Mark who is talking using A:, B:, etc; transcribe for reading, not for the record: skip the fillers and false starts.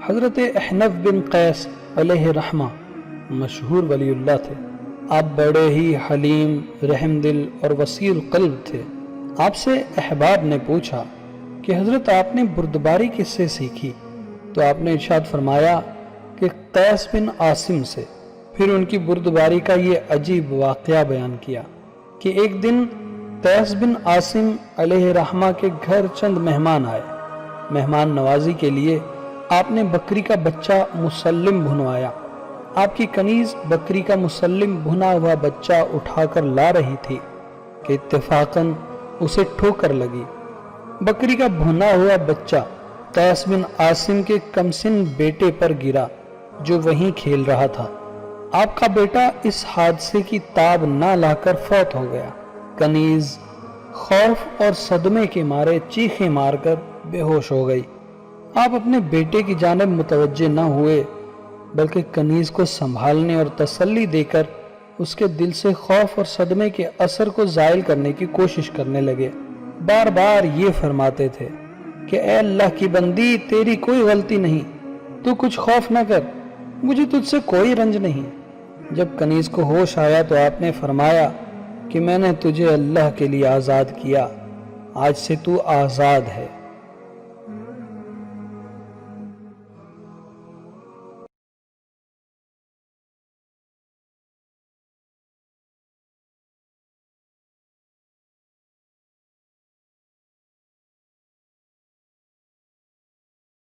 A: حضرت احنف بن قیس علیہ رحمہ مشہور ولی اللہ تھے۔ آپ بڑے ہی حلیم، رحم دل اور وسیع القلب تھے۔ آپ سے احباب نے پوچھا کہ حضرت آپ نے بردباری کس سے سیکھی؟ تو آپ نے ارشاد فرمایا کہ قیس بن عاصم سے۔ پھر ان کی بردباری کا یہ عجیب واقعہ بیان کیا کہ ایک دن قیس بن عاصم علیہ رحمہ کے گھر چند مہمان آئے۔ مہمان نوازی کے لیے آپ نے بکری کا بچہ مسلم بھنوایا۔ آپ کی کنیز بکری کا مسلم بھنا ہوا بچہ اٹھا کر لا رہی تھی کہ اتفاقاً اسے ٹھوکر لگی۔ بکری کا بھنا ہوا بچہ قیس بن عاصم کے کمسن بیٹے پر گرا جو وہیں کھیل رہا تھا۔ آپ کا بیٹا اس حادثے کی تاب نہ لا کر فوت ہو گیا۔ کنیز خوف اور صدمے کے مارے چیخیں مار کر بے ہوش ہو گئی۔ آپ اپنے بیٹے کی جانب متوجہ نہ ہوئے بلکہ کنیز کو سنبھالنے اور تسلی دے کر اس کے دل سے خوف اور صدمے کے اثر کو زائل کرنے کی کوشش کرنے لگے۔ بار بار یہ فرماتے تھے کہ اے اللہ کی بندی، تیری کوئی غلطی نہیں، تو کچھ خوف نہ کر، مجھے تجھ سے کوئی رنج نہیں۔ جب کنیز کو ہوش آیا تو آپ نے فرمایا کہ میں نے تجھے اللہ کے لیے آزاد کیا، آج سے تو آزاد ہے۔